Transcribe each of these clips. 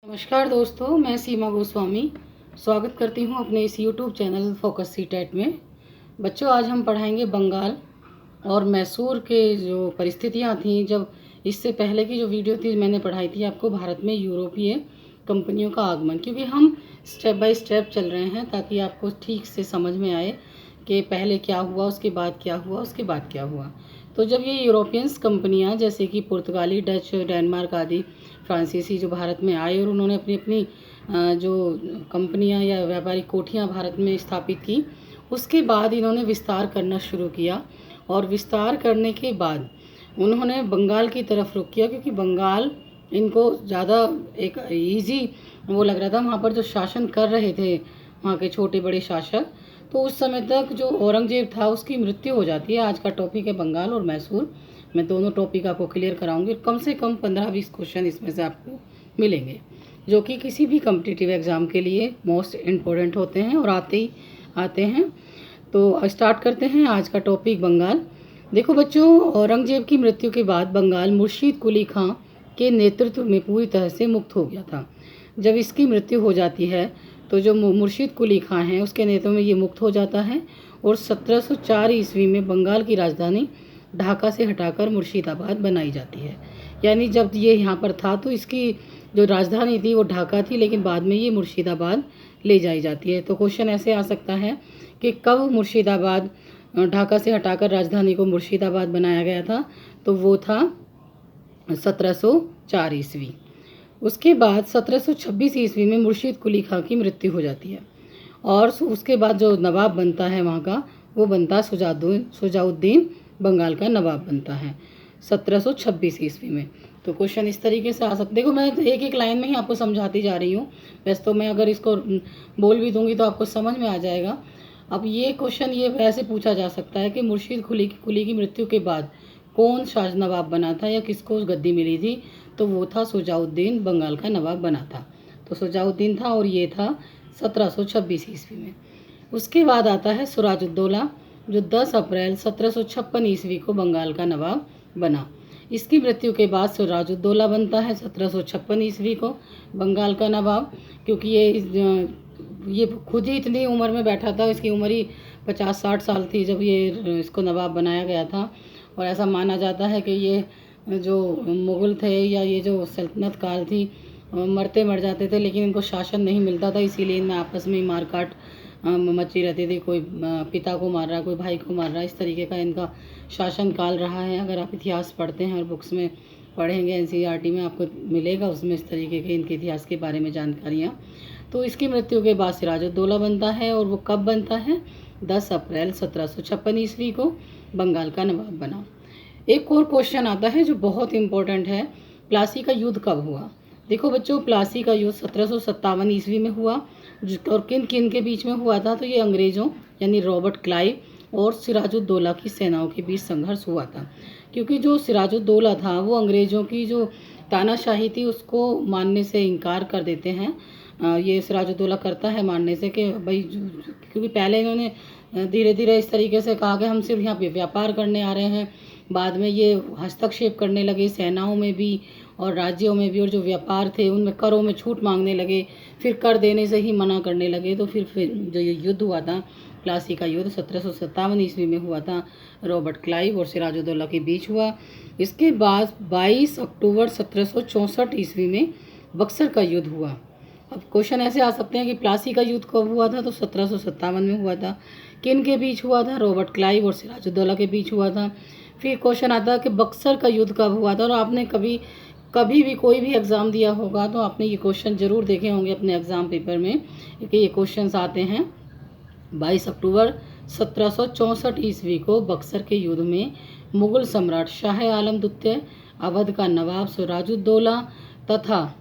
नमस्कार दोस्तों, मैं सीमा गोस्वामी स्वागत करती हूं अपने इस यूट्यूब चैनल फोकस सीटेट में। बच्चों, आज हम पढ़ाएंगे बंगाल और मैसूर के जो परिस्थितियां थीं। जब इससे पहले की जो वीडियो थी मैंने पढ़ाई थी आपको भारत में यूरोपीय कंपनियों का आगमन, क्योंकि हम स्टेप बाय स्टेप चल रहे हैं ताकि आपको ठीक से समझ में आए कि पहले क्या हुआ, उसके बाद क्या हुआ, उसके बाद क्या हुआ। तो जब ये यूरोपियंस कंपनियां जैसे कि पुर्तगाली, डच, डेनमार्क आदि फ्रांसीसी जो भारत में आए और उन्होंने अपनी अपनी जो कंपनियां या व्यापारिक कोठियां भारत में स्थापित की, उसके बाद इन्होंने विस्तार करना शुरू किया। और विस्तार करने के बाद उन्होंने बंगाल की तरफ रुख किया, क्योंकि बंगाल इनको ज़्यादा एक इजी वो लग रहा था। वहाँ पर जो शासन कर रहे थे वहाँ के छोटे बड़े शासक, तो उस समय तक जो औरंगजेब था उसकी मृत्यु हो जाती है। आज का टॉपिक है बंगाल और मैसूर। मैं दोनों टॉपिक आपको क्लियर कराऊंगी। कम से कम 15-20 क्वेश्चन इसमें से आपको मिलेंगे, जो कि किसी भी कॉम्पिटिटिव एग्ज़ाम के लिए मोस्ट इम्पोर्टेंट होते हैं और आते हैं। तो स्टार्ट करते हैं आज का टॉपिक बंगाल। देखो बच्चों, औरंगजेब की मृत्यु के बाद बंगाल मुर्शीद कुली खां के नेतृत्व में पूरी तरह से मुक्त हो गया था। जब इसकी मृत्यु हो जाती है तो जो मुर्शीद कुली खां हैं उसके नेतृत्व में ये मुक्त हो जाता है और 1704 ईस्वी में बंगाल की राजधानी ढाका से हटाकर मुर्शिदाबाद बनाई जाती है। यानी जब ये यहाँ पर था तो इसकी जो राजधानी थी वो ढाका थी, लेकिन बाद में ये मुर्शिदाबाद ले जाई जाती है। तो क्वेश्चन ऐसे आ सकता है कि कब मुर्शिदाबाद ढाका से हटाकर राजधानी को मुर्शिदाबाद बनाया गया था, तो वो था 1704 ईस्वी। उसके बाद 1726 ईस्वी में मुर्शीद कुली खां की मृत्यु हो जाती है और उसके बाद जो नवाब बनता है वहाँ का, वो बनता है सुजाउद्दीन बंगाल का नवाब बनता है 1726 ईस्वी में। तो क्वेश्चन इस तरीके से आ सकते। देखो, मैं एक एक लाइन में ही आपको समझाती जा रही हूँ। वैसे तो मैं अगर इसको बोल भी दूंगी तो आपको समझ में आ जाएगा। अब ये क्वेश्चन ये वैसे पूछा जा सकता है कि मुर्शीद कुली की मृत्यु के बाद कौन शाह नवाब बना था या किसको गद्दी मिली थी, तो वो था सुजाउद्दीन बंगाल का नवाब बना था। तो सुजाउद्दीन था और ये था 1726 ईस्वी में। उसके बाद आता है सिराजुद्दौला, जो 10 अप्रैल 1756 ईस्वी को बंगाल का नवाब बना। इसकी मृत्यु के बाद सिराजुद्दौला बनता है 1756 ईस्वी को बंगाल का नवाब, क्योंकि ये खुद ही इतनी उम्र में बैठा था। इसकी उम्र ही 50-60 साल थी जब ये इसको नवाब बनाया गया था। और ऐसा माना जाता है कि ये जो मुग़ल थे या ये जो सल्तनत काल थी, मरते मर जाते थे लेकिन इनको शासन नहीं मिलता था, इसीलिए इनमें आपस में मार काट मची रहती थी। कोई पिता को मार रहा, कोई भाई को मार रहा, इस तरीके का इनका शासन काल रहा है। अगर आप इतिहास पढ़ते हैं और बुक्स में पढ़ेंगे NCERT में आपको मिलेगा, उसमें इस तरीके के इनके इतिहास के बारे में जानकारियाँ। तो इसकी मृत्यु के बाद सिराजुद्दौला बनता है और वो कब बनता है, 10 अप्रैल 1756 ईस्वी को बंगाल का नवाब बना। एक और क्वेश्चन आता है जो बहुत इंपॉर्टेंट है, प्लासी का युद्ध कब हुआ। देखो बच्चों, प्लासी का युद्ध 1757 ईस्वी में हुआ। और किन किन के बीच में हुआ था, तो ये अंग्रेज़ों यानी रॉबर्ट क्लाइव और सिराजुद्दौला की सेनाओं के बीच संघर्ष हुआ था। क्योंकि जो सिराजुद्दौला था वो अंग्रेज़ों की जो तानाशाही थी उसको मानने से इनकार कर देते हैं। ये सिराजुद्दौला करता है मानने से कि भाई, क्योंकि पहले इन्होंने धीरे धीरे इस तरीके से कहा कि हम सिर्फ यहाँ पे व्यापार करने आ रहे हैं। बाद में ये हस्तक्षेप करने लगे सेनाओं में भी और राज्यों में भी, और जो व्यापार थे उनमें करों में छूट मांगने लगे, फिर कर देने से ही मना करने लगे। तो फिर जो ये युद्ध हुआ था, प्लासी का युद्ध 1757 ईस्वी में हुआ था, रॉबर्ट क्लाइव और सिराजुद्दौला के बीच हुआ। इसके बाद 22 अक्टूबर 1764 ईस्वी में बक्सर का युद्ध हुआ। अब क्वेश्चन ऐसे आ सकते हैं कि प्लासी का युद्ध कब हुआ था, तो 1757 में हुआ था। किन के बीच हुआ था, रॉबर्ट क्लाइव और सिराजुद्दौला के बीच हुआ था। फिर क्वेश्चन आता है कि बक्सर का युद्ध कब हुआ था। और आपने कभी भी कोई भी एग्ज़ाम दिया होगा तो आपने ये क्वेश्चन ज़रूर देखे होंगे अपने एग्ज़ाम पेपर में, क्योंकि ये क्वेश्चंस आते हैं। 22 अक्टूबर 1764 ईस्वी को बक्सर के युद्ध में मुग़ल सम्राट शाह आलम द्वितीय, अवध का नवाब सिराजुद्दौला तथा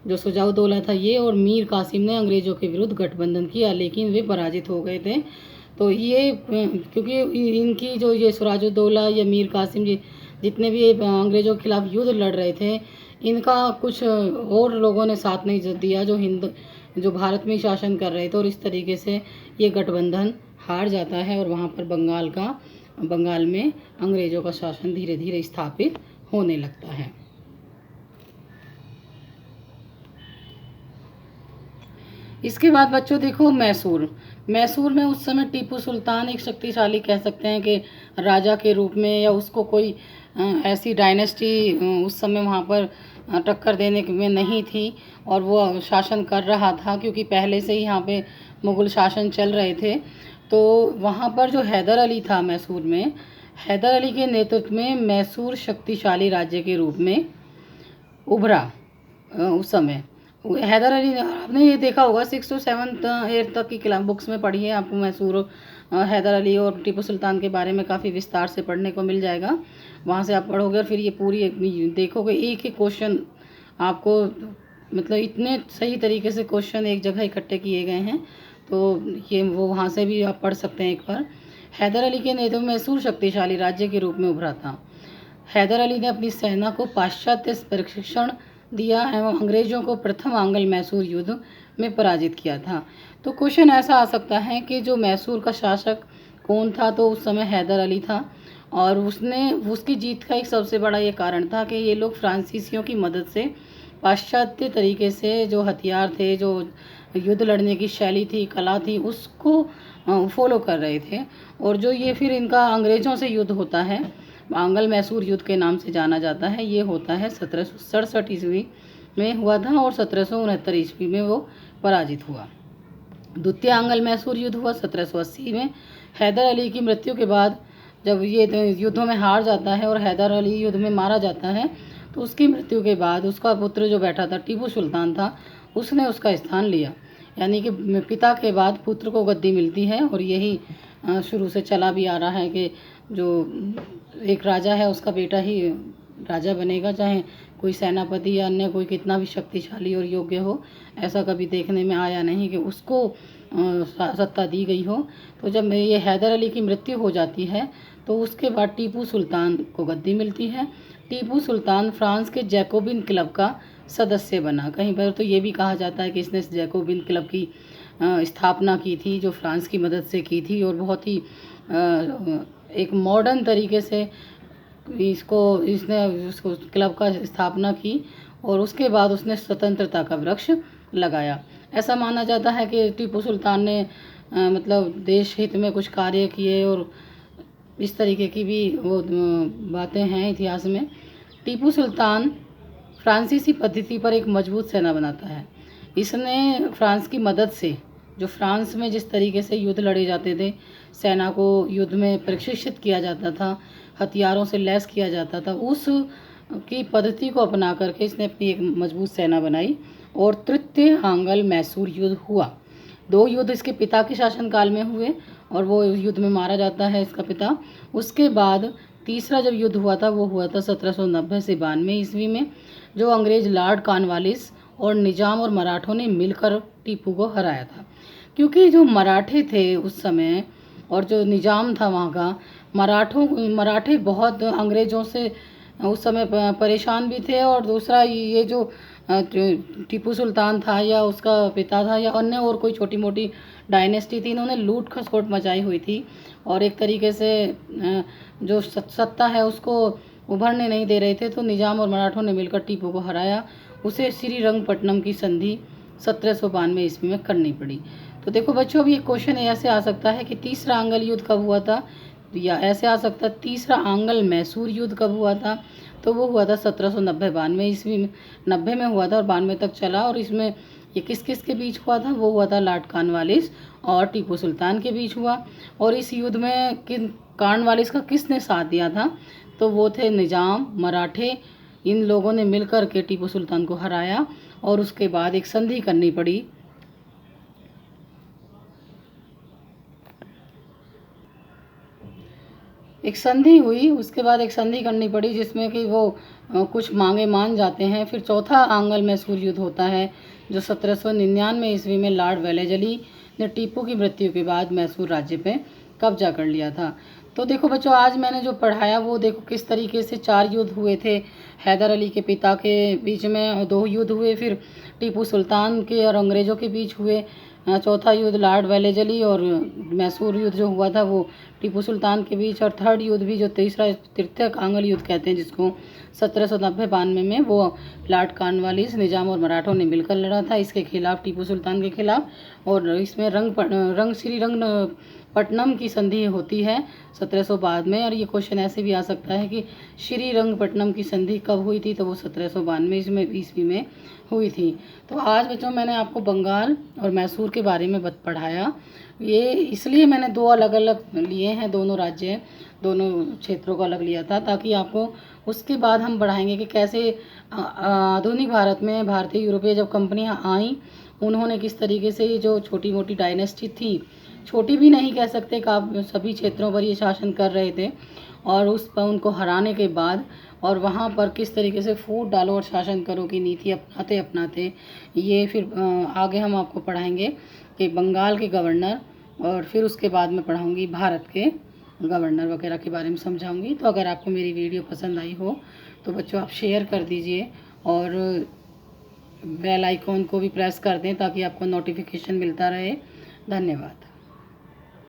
जो सुजाउद्दौला था ये और मीर कासिम ने अंग्रेज़ों के विरुद्ध गठबंधन किया, लेकिन वे पराजित हो गए थे। तो ये क्योंकि इनकी जो ये सिराजुद्दौला या मीर कासिम जी जितने भी अंग्रेज़ों के खिलाफ युद्ध लड़ रहे थे, इनका कुछ और लोगों ने साथ नहीं दिया जो भारत में शासन कर रहे थे, और इस तरीके से ये गठबंधन हार जाता है और वहाँ पर बंगाल में अंग्रेज़ों का शासन धीरे धीरे स्थापित होने लगता है। इसके बाद बच्चों देखो मैसूर। मैसूर में उस समय टीपू सुल्तान एक शक्तिशाली कह सकते हैं कि राजा के रूप में, या उसको कोई ऐसी डायनेस्टी उस समय वहाँ पर टक्कर देने में नहीं थी, और वो शासन कर रहा था, क्योंकि पहले से ही यहाँ पे मुग़ल शासन चल रहे थे। तो वहाँ पर जो हैदर अली था मैसूर में, हैदर अली के नेतृत्व में मैसूर शक्तिशाली राज्य के रूप में उभरा। उस समय हैदर अली, आपने ये देखा होगा 6 to 7 8 तक की बुक्स में पढ़ी है आपको मैसूर हैदर अली और टीपू सुल्तान के बारे में काफ़ी विस्तार से पढ़ने को मिल जाएगा। वहाँ से आप पढ़ोगे और फिर ये पूरी देखोगे, एक एक क्वेश्चन आपको, मतलब इतने सही तरीके से क्वेश्चन एक जगह इकट्ठे किए गए हैं, तो ये वो वहाँ से भी आप पढ़ सकते हैं एक बार। हैदर अली के नेतृत्व में मैसूर शक्तिशाली राज्य के रूप में उभरा था। हैदर अली ने अपनी सेना को पाश्चात्य प्रशिक्षण दिया एवं अंग्रेजों को प्रथम आंग्ल मैसूर युद्ध में पराजित किया था। तो क्वेश्चन ऐसा आ सकता है कि जो मैसूर का शासक कौन था, तो उस समय हैदर अली था, और उसकी जीत का एक सबसे बड़ा ये कारण था कि ये लोग फ्रांसीसियों की मदद से पाश्चात्य तरीके से जो हथियार थे, जो युद्ध लड़ने की शैली थी, कला थी, उसको फॉलो कर रहे थे। और जो ये फिर इनका अंग्रेज़ों से युद्ध होता है, आंग्ल मैसूर युद्ध के नाम से जाना जाता है, ये होता है 1767 ईस्वी में हुआ था, और 1769 ईस्वी में वो पराजित हुआ। द्वितीय आंग्ल मैसूर युद्ध हुआ 1780 में। हैदर अली की मृत्यु के बाद जब ये युद्धों में हार जाता है और हैदर अली युद्ध में मारा जाता है, तो उसकी मृत्यु के बाद उसका पुत्र जो बैठा था, टीपू सुल्तान था, उसने उसका स्थान लिया। यानी कि पिता के बाद पुत्र को गद्दी मिलती है, और यही शुरू से चला भी आ रहा है कि जो एक राजा है उसका बेटा ही राजा बनेगा, चाहे कोई सेनापति या अन्य कोई कितना भी शक्तिशाली और योग्य हो। ऐसा कभी देखने में आया नहीं कि उसको सत्ता दी गई हो। तो जब ये हैदर अली की मृत्यु हो जाती है, तो उसके बाद टीपू सुल्तान को गद्दी मिलती है। टीपू सुल्तान फ्रांस के जैकोबिन क्लब का सदस्य बना। कहीं पर तो ये भी कहा जाता है कि इसने जैकोबिन क्लब की स्थापना की थी, जो फ्रांस की मदद से की थी, और बहुत ही एक मॉडर्न तरीके से इसने उसको क्लब का स्थापना की, और उसके बाद उसने स्वतंत्रता का वृक्ष लगाया। ऐसा माना जाता है कि टीपू सुल्तान ने मतलब देश हित में कुछ कार्य किए, और इस तरीके की भी वो बातें हैं इतिहास में। टीपू सुल्तान फ्रांसीसी पद्धति पर एक मजबूत सेना बनाता है। इसने फ्रांस की मदद से, जो फ्रांस में जिस तरीके से युद्ध लड़े जाते थे, सेना को युद्ध में प्रशिक्षित किया जाता था, हथियारों से लैस किया जाता था, उस की पद्धति को अपना करके इसने अपनी एक मजबूत सेना बनाई, और तृतीय आंग्ल मैसूर युद्ध हुआ। 2 युद्ध इसके पिता के शासनकाल में हुए, और वो युद्ध में मारा जाता है इसका पिता। उसके बाद तीसरा जब युद्ध हुआ था, वो हुआ था 1790 से 92 ईस्वी में, जो अंग्रेज लॉर्ड कॉर्नवालिस और निजाम और मराठों ने मिलकर टीपू को हराया था। क्योंकि जो मराठे थे उस समय, और जो निजाम था वहाँ का, मराठे बहुत अंग्रेज़ों से उस समय परेशान भी थे, और दूसरा ये जो टीपू सुल्तान था, या उसका पिता था, या अन्य और कोई छोटी मोटी डायनेस्टी थी, इन्होंने लूट खसोट मचाई हुई थी, और एक तरीके से जो सत्ता है उसको उभरने नहीं दे रहे थे। तो निजाम और मराठों ने मिलकर टीपू को हराया। उसे श्रीरंगपट्टनम की संधि 1792 ईस्वी में करनी पड़ी। तो देखो बच्चों, अभी एक क्वेश्चन ऐसे आ सकता है कि तीसरा आंग्ल युद्ध कब हुआ था, या ऐसे आ सकता है तीसरा आंग्ल मैसूर युद्ध कब हुआ था। तो वो हुआ था 1790-92 ईस्वी में। 90 में हुआ था और 92 तक चला। और इसमें ये किस किस के बीच हुआ था, वो हुआ था लॉर्ड कॉर्नवालिस और टीपू सुल्तान के बीच हुआ। और इस युद्ध में कॉर्नवालिस का किसने साथ दिया था, तो वो थे निजाम, मराठे। इन लोगों ने मिलकर के टीपू सुल्तान को हराया, और उसके बाद एक संधि करनी पड़ी। एक संधि हुई, उसके बाद एक संधि करनी पड़ी, जिसमें कि वो कुछ मांगे मान जाते हैं। फिर चौथा आंग्ल मैसूर युद्ध होता है, जो 1799 ईस्वी में लॉर्ड वेलेजली ने टीपू की मृत्यु के बाद मैसूर राज्य पे कब्जा कर लिया था। तो देखो बच्चों, आज मैंने जो पढ़ाया वो देखो किस तरीके से 4 युद्ध हुए थे। हैदर अली के पिता के बीच में 2 युद्ध हुए, फिर टीपू सुल्तान के और अंग्रेज़ों के बीच हुए। चौथा युद्ध लॉर्ड वेलेस्ली और मैसूर युद्ध जो हुआ था वो टीपू सुल्तान के बीच, और थर्ड युद्ध भी जो तीसरा तृतीय कांगल युद्ध कहते हैं जिसको 1790-92 में, वो लॉर्ड कॉर्नवालिस, निजाम और मराठों ने मिलकर लड़ा था इसके खिलाफ, टीपू सुल्तान के खिलाफ। और इसमें श्रीरंगपट्टनम की संधि होती है 1792 में। और ये क्वेश्चन ऐसे भी आ सकता है कि श्रीरंगपट्टनम की संधि कब हुई थी, तो वो 1792 ईस्वी में हुई थी। तो आज बच्चों मैंने आपको बंगाल और मैसूर के बारे में पढ़ाया। ये इसलिए मैंने 2 अलग अलग लिए हैं, दोनों राज्य, दोनों क्षेत्रों को अलग लिया था, ताकि आपको उसके बाद हम बढ़ाएंगे कि कैसे आधुनिक भारत में भारतीय यूरोपीय जब कंपनियां आईं, उन्होंने किस तरीके से ये जो छोटी मोटी डायनेस्टी थी, छोटी भी नहीं कह सकते, सभी क्षेत्रों पर ये शासन कर रहे थे, और उस पर उनको हराने के बाद और वहाँ पर किस तरीके से फूट डालो और शासन करो की नीति अपनाते ये फिर आगे हम आपको पढ़ाएंगे कि बंगाल के गवर्नर, और फिर उसके बाद में पढ़ाऊँगी भारत के गवर्नर वगैरह के बारे में समझाऊंगी। तो अगर आपको मेरी वीडियो पसंद आई हो तो बच्चों आप शेयर कर दीजिए और बेल आइकॉन को भी प्रेस कर दें ताकि आपको नोटिफिकेशन मिलता रहे। धन्यवाद।